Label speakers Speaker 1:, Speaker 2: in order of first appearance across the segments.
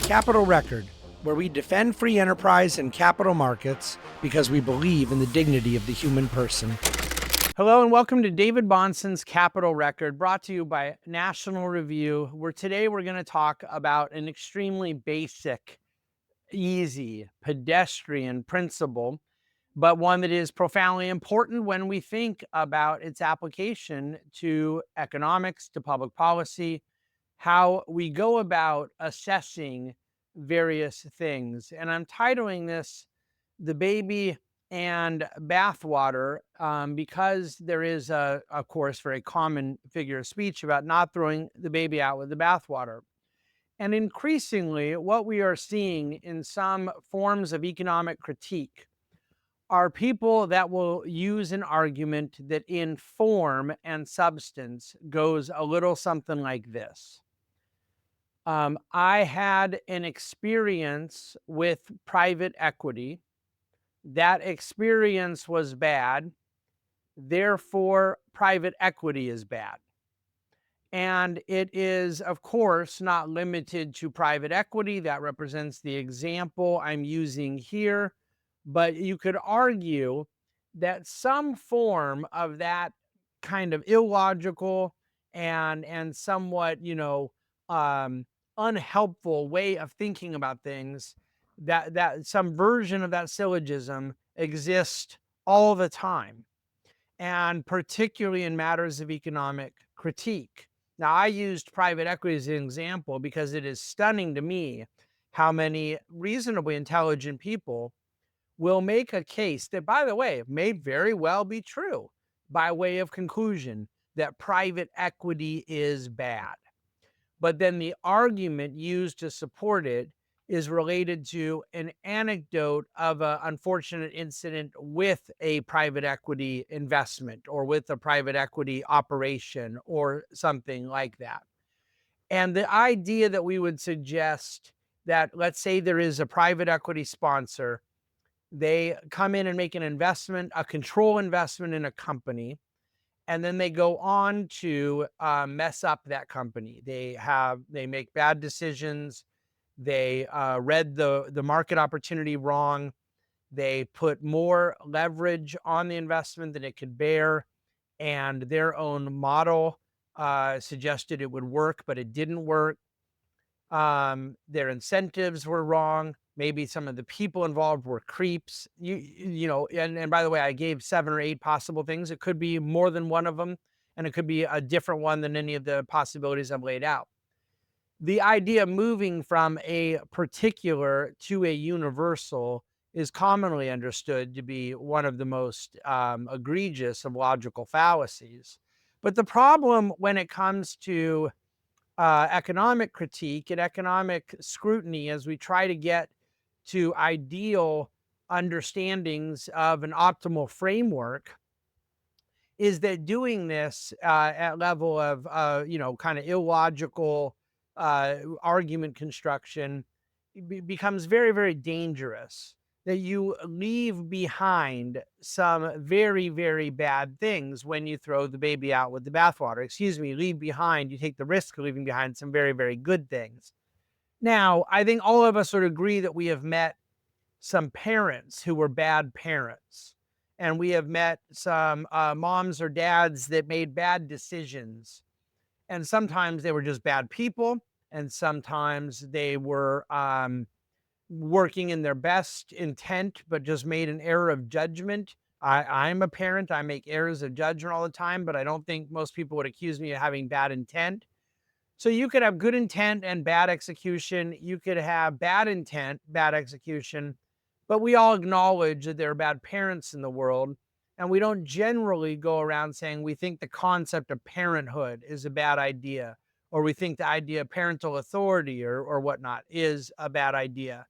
Speaker 1: Capital Record, where we defend free enterprise and capital markets because we believe in the dignity of the human person. Hello and welcome to David Bahnsen's Capital Record, brought to you by National Review, where today we're going to talk about an extremely basic, easy, pedestrian principle, but one that is profoundly important when we think about its application to economics, to public policy, how we go about assessing various things. And I'm titling this The Baby and Bathwater because there is, of course, very common figure of speech about not throwing the baby out with the bathwater. And increasingly, what we are seeing in some forms of economic critique are people that will use an argument that in form and substance goes a little something like this. I had an experience with private equity. That experience was bad. Therefore, private equity is bad. And it is, of course, not limited to private equity. That represents the example I'm using here. But you could argue that some form of that kind of illogical and somewhat, unhelpful way of thinking about things, that some version of that syllogism exists all the time, and particularly in matters of economic critique. Now, I used private equity as an example because it is stunning to me how many reasonably intelligent people will make a case that, by the way, may very well be true by way of conclusion that private equity is bad. But then the argument used to support it is related to an anecdote of an unfortunate incident with a private equity investment or with a private equity operation or something like that. And the idea that we would suggest that, let's say there is a private equity sponsor, they come in and make an investment, a control investment in a company, and then they go on to mess up that company. They make bad decisions. They read the market opportunity wrong. They put more leverage on the investment than it could bear, and their own model suggested it would work, but it didn't work. Their incentives were wrong. Maybe some of the people involved were creeps. And by the way, I gave 7 or 8 possible things. It could be more than one of them, and it could be a different one than any of the possibilities I've laid out. The idea of moving from a particular to a universal is commonly understood to be one of the most egregious of logical fallacies. But the problem when it comes to economic critique and economic scrutiny, as we try to get to ideal understandings of an optimal framework, is that doing this at level of kind of illogical argument construction becomes very, very dangerous. That you leave behind some very, very bad things when you throw the baby out with the bathwater. You take the risk of leaving behind some very, very good things. Now, I think all of us would agree that we have met some parents who were bad parents, and we have met some moms or dads that made bad decisions. And sometimes they were just bad people, and sometimes they were working in their best intent, but just made an error of judgment. I'm a parent. I make errors of judgment all the time, but I don't think most people would accuse me of having bad intent. So you could have good intent and bad execution. You could have bad intent, bad execution, but we all acknowledge that there are bad parents in the world. And we don't generally go around saying we think the concept of parenthood is a bad idea, or we think the idea of parental authority or whatnot is a bad idea.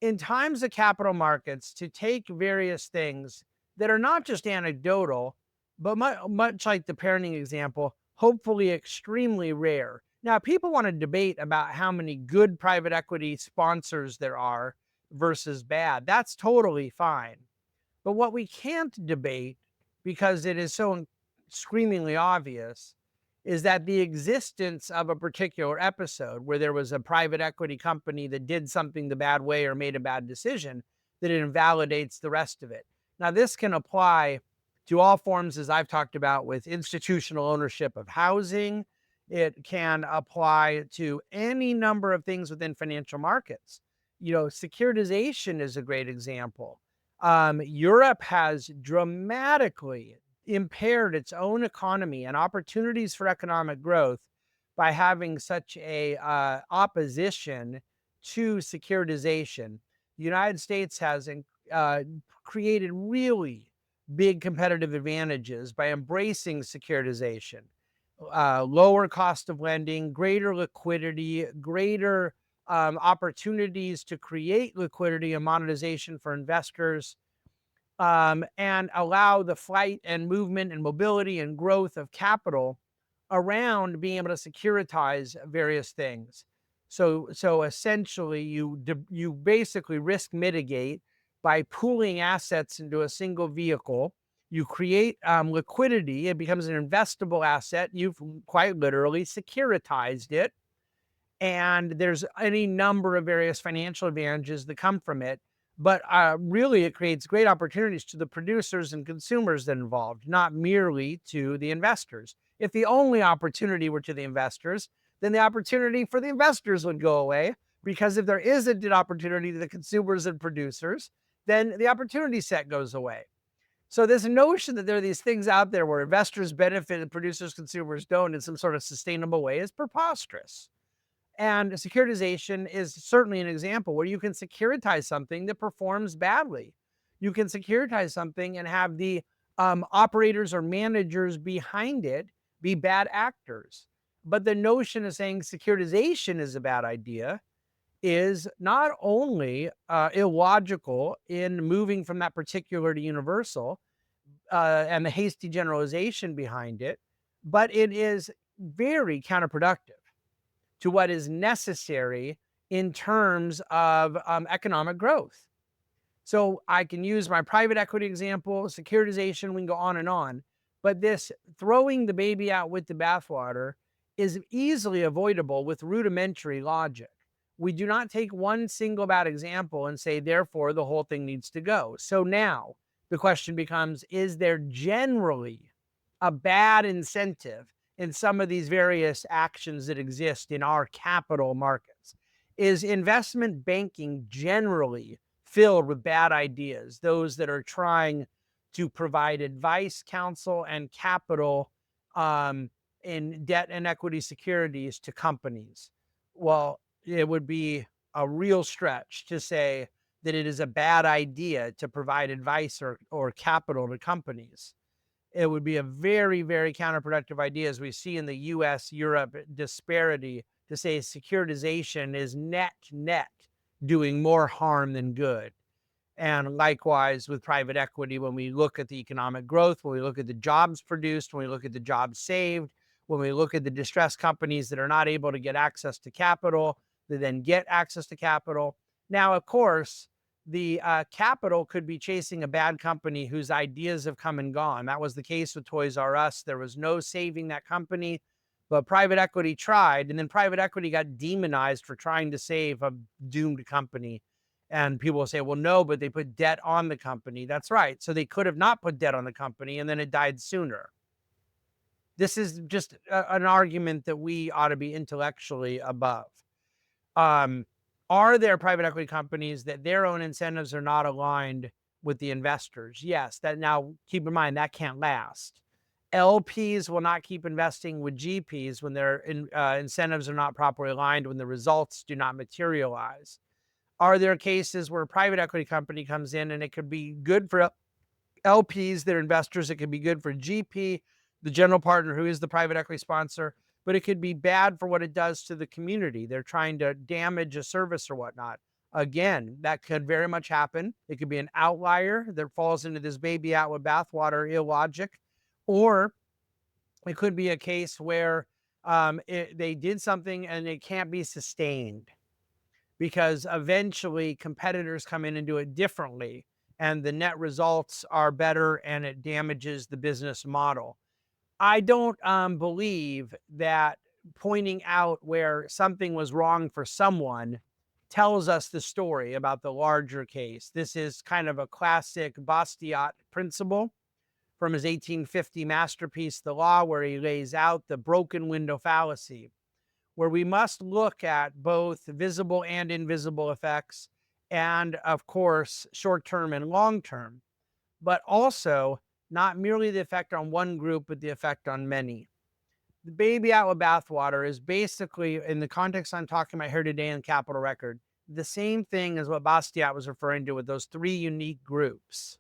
Speaker 1: In times of capital markets, to take various things that are not just anecdotal, but much like the parenting example, hopefully extremely rare. Now, people want to debate about how many good private equity sponsors there are versus bad. That's totally fine. But what we can't debate, because it is so screamingly obvious, is that the existence of a particular episode where there was a private equity company that did something the bad way or made a bad decision, that it invalidates the rest of it. Now, this can apply to all forms, as I've talked about, with institutional ownership of housing. It can apply to any number of things within financial markets. Securitization is a great example. Europe has dramatically impaired its own economy and opportunities for economic growth by having such a opposition to securitization. The United States has uh, created really big competitive advantages by embracing securitization. Lower cost of lending, greater liquidity, greater opportunities to create liquidity and monetization for investors, and allow the flight and movement and mobility and growth of capital around being able to securitize various things. So essentially, you basically risk mitigate by pooling assets into a single vehicle. You create liquidity; it becomes an investable asset. You've quite literally securitized it, and there's any number of various financial advantages that come from it. But really, it creates great opportunities to the producers and consumers that are involved, not merely to the investors. If the only opportunity were to the investors, then the opportunity for the investors would go away. Because if there isn't an opportunity to the consumers and producers, then the opportunity set goes away. So this notion that there are these things out there where investors benefit and producers, consumers don't in some sort of sustainable way is preposterous. And securitization is certainly an example where you can securitize something that performs badly. You can securitize something and have the operators or managers behind it be bad actors. But the notion of saying securitization is a bad idea is not only illogical in moving from that particular to universal, and the hasty generalization behind it, but it is very counterproductive to what is necessary in terms of economic growth. So I can use my private equity example, securitization, we can go on and on. But this throwing the baby out with the bathwater is easily avoidable with rudimentary logic. We do not take one single bad example and say, therefore, the whole thing needs to go. So now the question becomes, is there generally a bad incentive in some of these various actions that exist in our capital markets? Is investment banking generally filled with bad ideas, those that are trying to provide advice, counsel, and capital um, in debt and equity securities to companies? Well, it would be a real stretch to say that it is a bad idea to provide advice or capital to companies. It would be a very, very counterproductive idea, as we see in the US Europe disparity, to say securitization is net doing more harm than good. And likewise with private equity, when we look at the economic growth, when we look at the jobs produced, when we look at the jobs saved, when we look at the distressed companies that are not able to get access to capital, that then get access to capital. Now, of course, the capital could be chasing a bad company whose ideas have come and gone. That was the case with Toys R Us. There was no saving that company, but private equity tried, and then private equity got demonized for trying to save a doomed company. And people will say, well, no, but they put debt on the company. That's right. So they could have not put debt on the company and then it died sooner. This is just an argument that we ought to be intellectually above. Um, are there private equity companies that their own incentives are not aligned with the investors? Yes. That, now keep in mind, that can't last. LPs will not keep investing with GPs when their incentives are not properly aligned, when the results do not materialize. Are there cases where a private equity company comes in and it could be good for LPs, their investors? It could be good for GP, the general partner who is the private equity sponsor, but it could be bad for what it does to the community. They're trying to damage a service or whatnot. Again, that could very much happen. It could be an outlier that falls into this baby out with bathwater illogic, or it could be a case where they did something and it can't be sustained because eventually competitors come in and do it differently and the net results are better and it damages the business model. I don't believe that pointing out where something was wrong for someone tells us the story about the larger case. This is kind of a classic Bastiat principle from his 1850 masterpiece, The Law, where he lays out the broken window fallacy, where we must look at both visible and invisible effects, and of course, short term and long term, but also not merely the effect on one group, but the effect on many. The baby out with bathwater is basically, in the context I'm talking about here today in Capital Record, the same thing as what Bastiat was referring to with those three unique groups.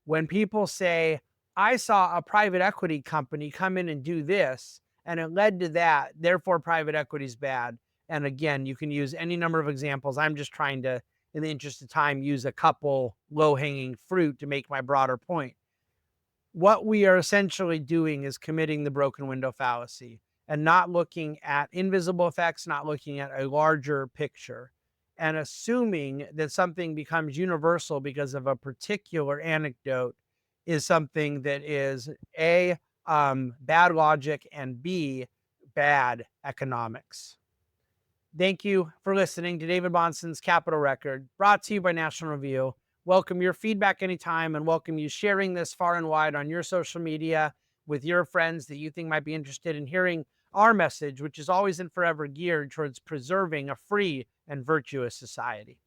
Speaker 1: When people say, I saw a private equity company come in and do this, and it led to that, therefore private equity is bad. And again, you can use any number of examples. I'm just trying to, in the interest of time, use a couple low hanging fruit to make my broader point. What we are essentially doing is committing the broken window fallacy and not looking at invisible effects, not looking at a larger picture, and assuming that something becomes universal because of a particular anecdote is something that is A, bad logic, and B, bad economics. Thank you for listening to David Bonson's Capital Record, brought to you by National Review. Welcome your feedback anytime, and welcome you sharing this far and wide on your social media with your friends that you think might be interested in hearing our message, which is always and forever geared towards preserving a free and virtuous society.